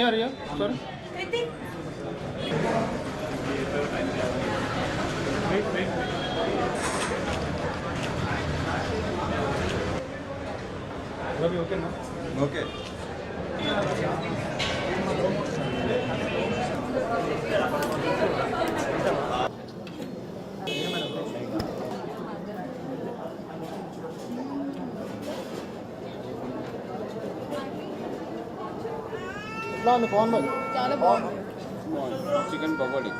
आ रही है sir? Ravi okay ना? ఓకే ఎట్లా ఉంది పవన్ భాయ్? చాలా బాగుంది. చికెన్ పకోడీ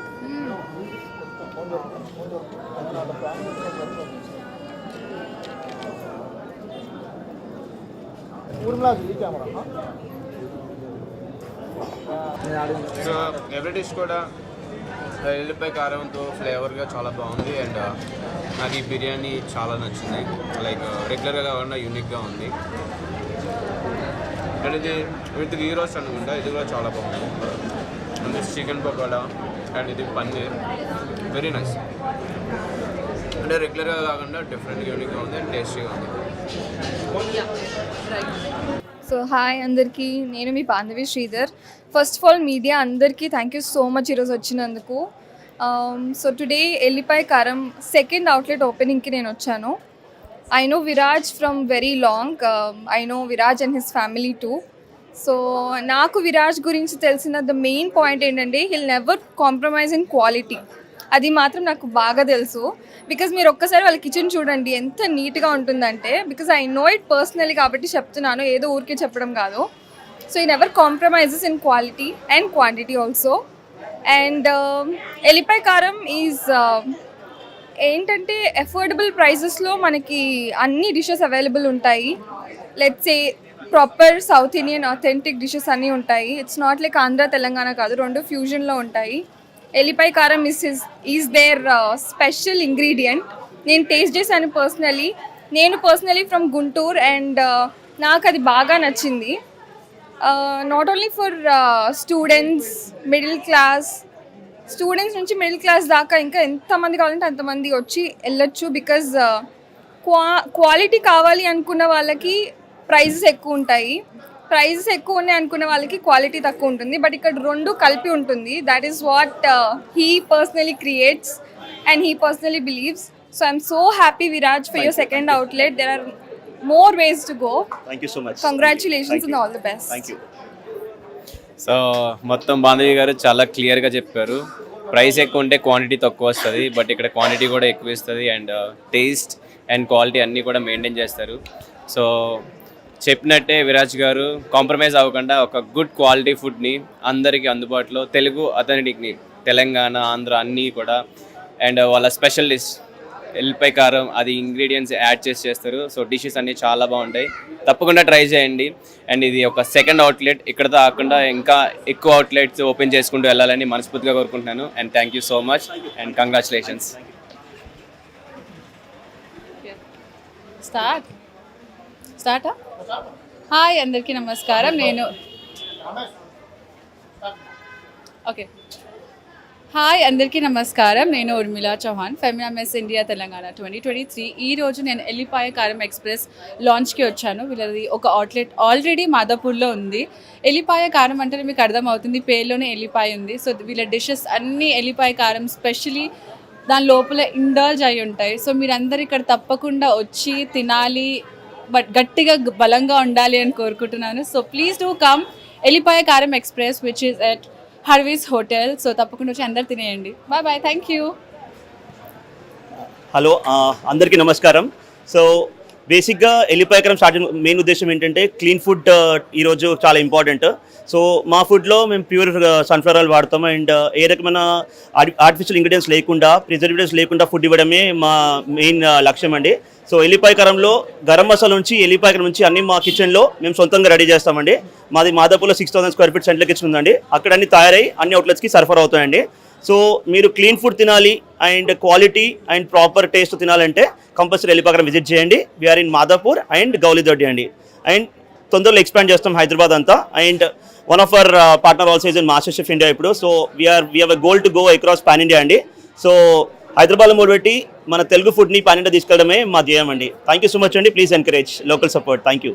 ఊర్మిళ ఈ కెమెరా సో ఎవ్రీ డిష్ కూడా ఎల్లిపాయ కారంతో ఫ్లేవర్గా చాలా బాగుంది. అండ్ నాకు ఈ బిర్యానీ చాలా నచ్చింది. లైక్ రెగ్యులర్గా కాకుండా యూనిక్గా ఉంది. అండ్ ఇది విత్ గీ రోస్ట్ అనుకుంటా, ఇది కూడా చాలా బాగుంది. And this chicken pakoda and ఇది పన్నీర్ వెరీ నైస్. అంటే రెగ్యులర్గా కాకుండా డిఫరెంట్గా యూనిక్గా ఉంది అండ్ టేస్టీగా ఉంది. సో హాయ్ అందరికీ, నేను మీ Bandhavi Sridhar. First of all media అందరికీ థ్యాంక్ యూ సో మచ్ ఈరోజు వచ్చినందుకు. సో టుడే ఎల్లిపాయ కారం సెకండ్ అవుట్లెట్ ఓపెనింగ్కి నేను వచ్చాను. I know Viraj from very long. I know Viraj and his family too. So నాకు విరాజ్ గురించి తెలిసిన ద మెయిన్ పాయింట్ ఏంటంటే he'll never compromise in quality. అది మాత్రం నాకు బాగా తెలుసు. బికాజ్ మీరు ఒక్కసారి వాళ్ళ కిచెన్ చూడండి ఎంత నీట్గా ఉంటుందంటే, because I know it personally కాబట్టి చెప్తున్నాను, ఏదో ఊరికే చెప్పడం కాదు. సో ఈ never compromises in quality and quantity also. And ఎల్లిపాయ కారం ఈజ్ ఏంటంటే అఫోర్డబుల్ ప్రైజెస్లో మనకి అన్ని డిషెస్ అవైలబుల్ ఉంటాయి. Let's say proper south Indian authentic dishes అన్నీ ఉంటాయి. It's not like Andhra Telangana కాదు, రెండు ఫ్యూజన్లో ఉంటాయి. ఎల్లిపాయ కారం ఈజ్ దేర్ స్పెషల్ ఇంగ్రీడియంట్. నేను టేస్ట్ చేశాను పర్సనలీ. నేను పర్సనలీ ఫ్రమ్ గుంటూరు అండ్ నాకు అది బాగా నచ్చింది. Not only for students, middle class students నుంచి మిడిల్ క్లాస్ దాకా ఇంకా ఎంతమంది కావాలంటే అంతమంది వచ్చి వెళ్ళొచ్చు. బికాజ్ క్వాలిటీ కావాలి అనుకున్న వాళ్ళకి ప్రైజెస్ ఎక్కువ ఉంటాయి, ప్రైజెస్ ఎక్కువ ఉన్నాయి అనుకున్న వాళ్ళకి క్వాలిటీ తక్కువ ఉంటుంది. బట్ ఇక్కడ రెండు కలిపి ఉంటుంది. That is what he personally creates and he personally believes. So I'm so happy Viraj for your second outlet. There are more ways to go. Thank you so much. Congratulations and all the best. Thank you. So మొత్తం బాంధవి గారు చాలా క్లియర్గా చెప్పారు. Price ఎక్కువ ఉంటే quantity తక్కువ వస్తుంది, but ఇక్కడ క్వాంటిటీ కూడా ఎక్కువ ఇస్తుంది. అండ్ టేస్ట్ అండ్ క్వాలిటీ అన్నీ కూడా మెయింటైన్ చేస్తారు. సో చెప్పినట్టే విరాజ్ గారు కాంప్రమైజ్ అవ్వకుండా ఒక గుడ్ క్వాలిటీ ఫుడ్ని అందరికీ అందుబాటులో, తెలుగు అథెంటిక్ని, తెలంగాణ, ఆంధ్ర అన్నీ కూడా. అండ్ వాళ్ళ స్పెషల్ డిష్ ఎల్లిపాయ కారం, అది ఇంగ్రీడియంట్స్ యాడ్ చేస్తారు. సో డిషెస్ అన్నీ చాలా బాగుంటాయి, తప్పకుండా ట్రై చేయండి. అండ్ ఇది ఒక సెకండ్ అవుట్లెట్, ఇక్కడ కాకుండా ఇంకా ఎక్కువ అవుట్లెట్స్ ఓపెన్ చేసుకుంటూ వెళ్ళాలని మనస్ఫూర్తిగా కోరుకుంటున్నాను. And thank you so much and congratulations. స్టార్టా? హాయ్ అందరికీ నమస్కారం. హాయ్ అందరికీ నమస్కారం. నేను Urmila Chauhan, Femina Miss India Telangana 2023. ఈరోజు నేను ఎల్లిపాయ కారం ఎక్స్ప్రెస్ లాంచ్కి వచ్చాను. వీళ్ళది ఒక అవుట్లెట్ ఆల్రెడీ మాదాపూర్లో ఉంది. ఎల్లిపాయ కారం అంటే మీకు అర్థమవుతుంది, పేరులోనే ఎల్లిపాయ ఉంది. సో వీళ్ళ డిషెస్ అన్నీ ఎల్లిపాయ కారం స్పెషలీ దాని లోపల ఇండల్జ్ అయి ఉంటాయి. సో మీరందరూ ఇక్కడ తప్పకుండా వచ్చి తినాలి, బట్ గట్టిగా బలంగా ఉండాలి అని కోరుకుంటున్నాను. So please do come Ellipaya Karam express which is at Harvey's hotel. So తప్పకుండా వచ్చి అందరు తినేయండి. Bye bye, thank you. Hello అందరికీ నమస్కారం. సో బేసిక్గా ఎల్లిపాయ కారం స్టార్ట్ మెయిన్ ఉద్దేశం ఏంటంటే క్లీన్ ఫుడ్ ఈరోజు చాలా ఇంపార్టెంట్. సో మా ఫుడ్లో మేము ప్యూర్ సన్ఫ్లవర్ ఆయిల్ వాడతాము. అండ్ ఏ రకమైన ఆర్టిఫిషియల్ ఇంగ్రీడియంట్స్ లేకుండా, ప్రిజర్వేటివ్స్ లేకుండా ఫుడ్ ఇవ్వడమే మా మెయిన్ లక్ష్యం అండి. సో ఎల్లిపాయ కారంలో గరం మసాలా నుంచి ఎల్లిపాయ కారం నుంచి అన్ని మా కిచెన్లో మేము సొంతంగా రెడీ చేస్తామండి. మాది మాదాపూర్లో 6000 స్క్వేర్ ఫీట్ సెంట్రల్ కిచెన్ ఉందండి. అక్కడ అన్ని తయారై అన్ని అవుట్లెట్స్కి సరఫరా అవుతాయండి. సో మీరు క్లీన్ ఫుడ్ తినాలి and quality and proper taste తినాలంటే కంపల్సరీ ఎల్లిపాయ కారం విజిట్ చేయండి. We're in Madhapur and Gowlidoddi అండి. అండ్ తొందరలో ఎక్స్పాండ్ చేస్తాం హైదరాబాద్ అంతా. And one of our partner also is in MasterChef India ఇప్పుడు. So we have a goal to go across pan India అండి. So హైదరాబాద్లో మొదలుపెట్టి మన తెలుగు ఫుడ్ని పాన్ ఇండియా తీసుకెళ్ళడమే మా ధ్యేయం అండి. థ్యాంక్ యూ సో మచ్ అండి. Please encourage local support. Thank you.